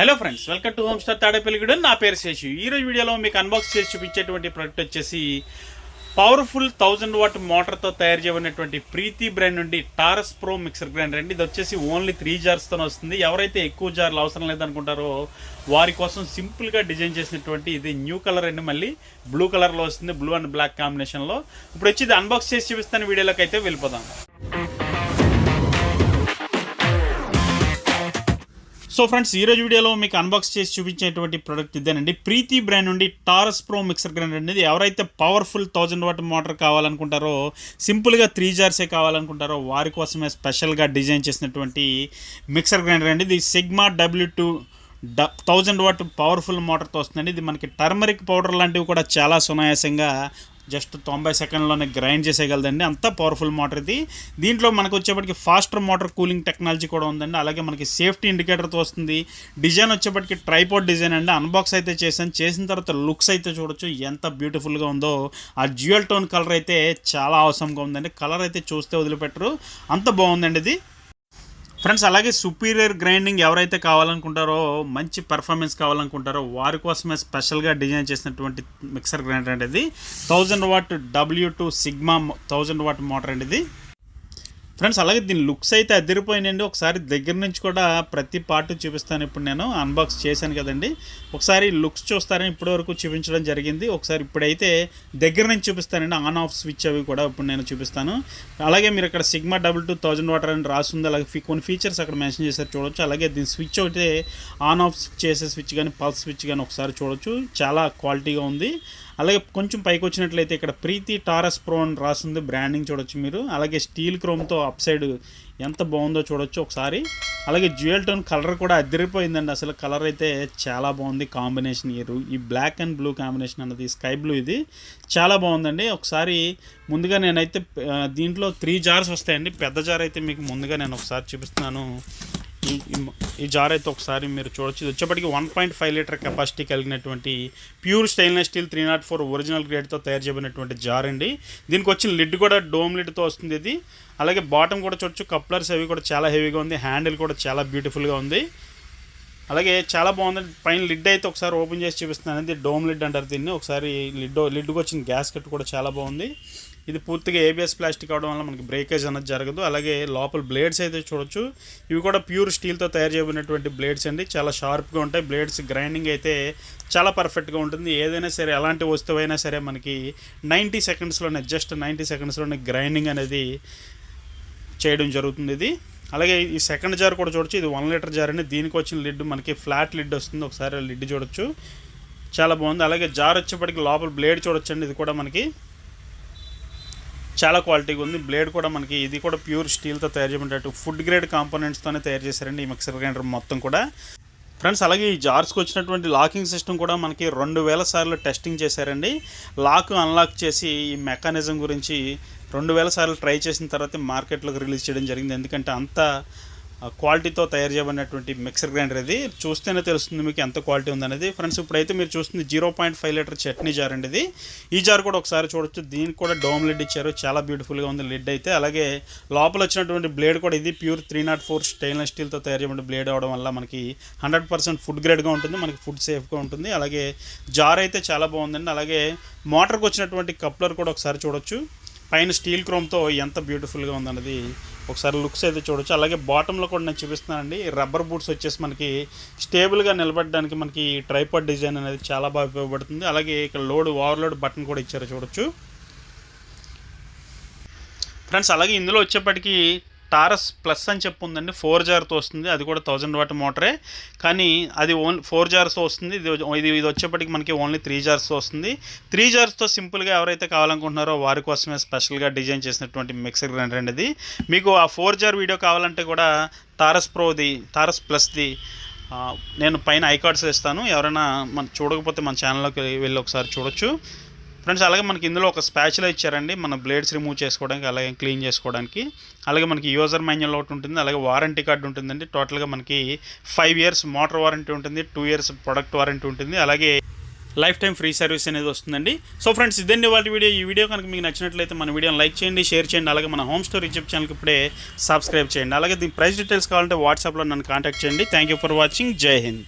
Hello friends, welcome to Homestar Tadepalligudem. నా పేరు శేషు. ఈరోజు వీడియోలో మీకు అన్బాక్స్ చేసి చూపించేటువంటి ప్రోడక్ట్ వచ్చేసి పవర్ఫుల్ 1000 వాట్ మోటార్తో తయారు చేయబడినటువంటి ప్రీతి బ్రాండ్ నుండి టారస్ ప్రో మిక్సర్ గ్రైండర్ అండి. ఇది వచ్చేసి ఓన్లీ 3 జార్స్తో వస్తుంది. ఎవరైతే ఎక్కువ జార్లు అవసరం లేదనుకుంటారో వారి కోసం సింపుల్గా డిజైన్ చేసినటువంటి ఇది న్యూ కలర్ అండి. మళ్ళీ బ్లూ కలర్లో వస్తుంది, బ్లూ అండ్ బ్లాక్ కాంబినేషన్లో. ఇప్పుడు వచ్చి ఇది అన్బాక్స్ చేసి చూపిస్తాను. వీడియోలోకి అయితే వెళ్ళిపోదాం. సో ఫ్రెండ్స్, ఈరోజు వీడియోలో మీకు అన్బాక్స్ చేసి చూపించేటువంటి ప్రోడక్ట్ ఇదేనండి. ప్రీతి బ్రాండ్ నుండి టారస్ ప్రో మిక్సర్ గ్రైండర్ అనేది. ఎవరైతే పవర్ఫుల్ 1000 వాట్ మోటార్ కావాలనుకుంటారో, సింపుల్గా 3 జార్సే కావాలనుకుంటారో వారి కోసమే స్పెషల్గా డిజైన్ చేసినటువంటి మిక్సర్ గ్రైండర్ అండి. ఇది సిగ్మా W2 1000 వాట్ పవర్ఫుల్ మోటార్తో వస్తుందండి. ఇది మనకి టర్మరిక్ పౌడర్ లాంటివి కూడా చాలా సునాయాసంగా జస్ట్ 90 సెకండ్లోనే గ్రైండ్ చేసేయగలదండి. అంత పవర్ఫుల్ మోటార్ ఇది. దీంట్లో మనకు వచ్చేప్పటికి ఫాస్టర్ మోటార్ కూలింగ్ టెక్నాలజీ కూడా ఉందండి. అలాగే మనకి సేఫ్టీ ఇండికేటర్తో వస్తుంది. డిజైన్ వచ్చేప్పటికి ట్రైపాడ్ డిజైన్ అండి. అన్బాక్స్ అయితే చేసిన తర్వాత లుక్స్ అయితే చూడొచ్చు ఎంత బ్యూటిఫుల్గా ఉందో. ఆ డ్యూయల్ టోన్ కలర్ అయితే చాలా అవసరంగా ఉందండి. కలర్ అయితే చూస్తే వదిలిపెట్టరు, అంత బాగుందండి ఇది ఫ్రెండ్స్. అలాగే సుపీరియర్ గ్రైండింగ్ ఎవరైతే కావాలనుకుంటారో, మంచి పర్ఫార్మెన్స్ కావాలనుకుంటారో వారి కోసమే స్పెషల్గా డిజైన్ చేసినటువంటి మిక్సర్ గ్రైండర్ అండి ఇది. 1000 what W2 sigma 1000 what motor అండి ఇది ఫ్రెండ్స్. అలాగే దీని లుక్స్ అయితే అదిరిపోయినండి. ఒకసారి దగ్గర నుంచి కూడా ప్రతి పార్ట్ చూపిస్తాను. ఇప్పుడు నేను అన్బాక్స్ చేశాను కదండి, ఒకసారి లుక్స్ చూస్తారని ఇప్పటివరకు చూపించడం జరిగింది. ఒకసారి ఇప్పుడైతే దగ్గర నుంచి చూపిస్తానండి. ఆన్ ఆఫ్ స్విచ్ అవి కూడా ఇప్పుడు నేను చూపిస్తాను. అలాగే మీరు ఇక్కడ సిగ్మా W2 1000 వాట్ అని రాస్తుంది. అలాగే కొన్ని ఫీచర్స్ అక్కడ మెన్షన్ చేశారు చూడొచ్చు. అలాగే దీని స్విచ్ అయితే ఆన్ ఆఫ్ చేసే స్విచ్ కానీ పల్స్ స్విచ్ కానీ ఒకసారి చూడొచ్చు, చాలా క్వాలిటీగా ఉంది. అలాగే కొంచెం పైకి వచ్చినట్లయితే ఇక్కడ ప్రీతి టారస్ ప్రో అని రాస్తుంది, బ్రాండింగ్ చూడొచ్చు మీరు. అలాగే స్టీల్ క్రోమ్తో అప్ సైడ్ ఎంత బాగుందో చూడొచ్చు ఒకసారి. అలాగే డ్యూయల్ టోన్ కలర్ కూడా అదిరిపోయిందండి. అసలు కలర్ అయితే చాలా బాగుంది కాంబినేషన్. ఈ బ్లాక్ అండ్ బ్లూ కాంబినేషన్ అన్నది స్కై బ్లూ, ఇది చాలా బాగుందండి. ఒకసారి ముందుగా నేనైతే దీంట్లో 3 జార్స్ వస్తాయండి. పెద్ద జార్ అయితే మీకు ముందుగా నేను ఒకసారి చూపిస్తున్నాను. ఈ జార్ అయితే ఒకసారి మీరు చూడొచ్చు. ఇది వచ్చేప్పటికి 1.5 లీటర్ కెపాసిటీ కలిగినటువంటి ప్యూర్ స్టెయిన్లెస్ స్టీల్ 304 ఒరిజినల్ గ్రేడ్తో తయారు చేయబడినటువంటి జార్ అండి. దీనికి వచ్చిన లిడ్ కూడా డోమ్ లిడ్తో వస్తుంది ఇది. అలాగే బాటమ్ కూడా చూడొచ్చు, కప్లర్స్ అవి కూడా చాలా హెవీగా ఉంది. హ్యాండిల్ కూడా చాలా బ్యూటిఫుల్గా ఉంది. అలాగే చాలా బాగుంది. పైన లిడ్ అయితే ఒకసారి ఓపెన్ చేసి చూపిస్తున్నాను. ఇది డోమ్ లిడ్ అంటారు దీన్ని. ఒకసారి లిడ్కి వచ్చిన గ్యాస్ కట్ కూడా చాలా బాగుంది. ఇది పూర్తిగా ABS ప్లాస్టిక్ అవడం వల్ల మనకి బ్రేకేజ్ అనేది జరగదు. అలాగే లోపల బ్లేడ్స్ అయితే చూడొచ్చు, ఇవి కూడా ప్యూర్ స్టీల్తో తయారు చేయబడినటువంటి బ్లేడ్స్ అండి. చాలా షార్ప్గా ఉంటాయి బ్లేడ్స్. గ్రైండింగ్ అయితే చాలా పర్ఫెక్ట్గా ఉంటుంది. ఏదైనా సరే, ఎలాంటి వస్తువైనా సరే మనకి 90 సెకండ్స్లోనే, జస్ట్ 90 సెకండ్స్లోనే గ్రైండింగ్ అనేది చేయడం జరుగుతుంది ఇది. అలాగే ఈ సెకండ్ జార్ కూడా చూడొచ్చు. ఇది 1 లీటర్ జార్ అండి. దీనికి వచ్చిన లిడ్ మనకి ఫ్లాట్ లిడ్ వస్తుంది. ఒకసారి లిడ్ చూడొచ్చు, చాలా బాగుంది. అలాగే జార్ వచ్చేప్పటికి లోపల బ్లేడ్ చూడొచ్చు అండి. ఇది కూడా మనకి చాలా క్వాలిటీగా ఉంది. బ్లేడ్ కూడా మనకి ఇది కూడా ప్యూర్ స్టీల్తో తయారు చేయబడినట్టు ఫుడ్ గ్రేడ్ కాంపోనెంట్స్తోనే తయారు చేశారండి ఈ మిక్సర్ గ్రైండర్ మొత్తం కూడా ఫ్రెండ్స్. అలాగే ఈ జార్స్కి వచ్చినటువంటి లాకింగ్ సిస్టమ్ కూడా మనకి 2000 సార్లు టెస్టింగ్ చేశారండి. లాక్ అన్లాక్ చేసి ఈ మెకానిజం గురించి 2000 సార్లు ట్రై చేసిన తర్వాత మార్కెట్లోకి రిలీజ్ చేయడం జరిగింది. ఎందుకంటే అంత క్వాలిటీతో తయారు చేయబడినటువంటి మిక్సర్ గ్రైండర్ ఇది. చూస్తేనే తెలుస్తుంది మీకు ఎంత క్వాలిటీ ఉందనేది ఫ్రెండ్స్. ఇప్పుడైతే మీరు చూస్తుంది 0.5 లీటర్ చట్నీ జార్ అండి ఇది. ఈ జార్ కూడా ఒకసారి చూడొచ్చు. దీనికి కూడా డోమ్ లిడ్ ఇచ్చారు, చాలా బ్యూటిఫుల్గా ఉంది లిడ్ అయితే. అలాగే లోపల వచ్చినటువంటి బ్లేడ్ కూడా ఇది ప్యూర్ 304 స్టెయిన్లెస్ స్టీల్తో తయారు చేయబడిన బ్లేడ్ అవడం వల్ల మనకి 100% ఫుడ్ గ్రేడ్గా ఉంటుంది, మనకి ఫుడ్ సేఫ్గా ఉంటుంది. అలాగే జార్ అయితే చాలా బాగుందండి. అలాగే మోటార్కి వచ్చినటువంటి కప్లర్ కూడా ఒకసారి చూడొచ్చు. పైన స్టీల్ క్రోమ్తో ఎంత బ్యూటిఫుల్గా ఉందన్నది ఒకసారి లుక్స్ అయితే చూడొచ్చు. అలాగే బాటంలో కూడా నేను చూపిస్తున్నానండి. రబ్బర్ బూట్స్ వచ్చేసి మనకి స్టేబుల్గా నిలబడడానికి మనకి ట్రైపాడ్ డిజైన్ అనేది చాలా బాగా ఉపయోగపడుతుంది. అలాగే ఇక్కడ ఓవర్లోడ్ బటన్ కూడా ఇచ్చారు చూడొచ్చు ఫ్రెండ్స్. అలాగే ఇందులో వచ్చేప్పటికి టారస్ ప్లస్ అని చెప్పి ఉందండి. 4 జార్తో వస్తుంది. అది కూడా 1000 వాట్ మోటరే, కానీ అది ఓన్లీ 4 జార్స్తో వస్తుంది. ఇది వచ్చేప్పటికి మనకి ఓన్లీ 3 జార్స్తో వస్తుంది. 3 జార్స్తో సింపుల్గా ఎవరైతే కావాలనుకుంటున్నారో వారి కోసమే స్పెషల్గా డిజైన్ చేసినటువంటి మిక్సర్ గ్రైండర్ అండి ఇది. మీకు ఆ 4 జార్ వీడియో కావాలంటే కూడా టారస్ ప్లస్ది నేను పైన ఐకార్డ్స్ ఇస్తాను. ఎవరైనా చూడకపోతే మన ఛానల్లోకి వెళ్ళి ఒకసారి చూడొచ్చు ఫ్రెండ్స్. అలాగే మనకి ఇందులో ఒక స్పాచులా ఇచ్చారండి, మన బ్లేడ్స్ రిమూవ్ చేసుకోవడానికి, అలాగే క్లీన్ చేసుకోవడానికి. అలాగే మనకి యూజర్ మాన్యువల్ ఒకటి ఉంటుంది. అలాగే వారంటీ కార్డు ఉంటుందండి. టోటల్గా మనకి 5 ఇయర్స్ మోటార్ వారంటీ ఉంటుంది, 2 ఇయర్స్ ప్రొడక్ట్ వారంటీ ఉంటుంది. అలాగే లైఫ్ టైం ఫ్రీ సర్వీస్ అనేది వస్తుందండి. సో ఫ్రెండ్స్, ఇదండి వాళ్ళ వీడియో. ఈ వీడియో కనుక మీకు నచ్చినట్లయితే మన వీడియోని లైక్ చేయండి, షేర్ చేయండి. అలాగే మన హోమ్ స్టోర్ యూట్యూబ్ ఛానల్కి ఇప్పుడే సబ్స్క్రైబ్ చేయండి. అలాగే దీని ప్రైస్ డీటెయిల్స్ కావాలంటే వాట్సాప్లో నన్ను కాంటాక్ట్ చేయండి. Thank you for watching. జై హింద్.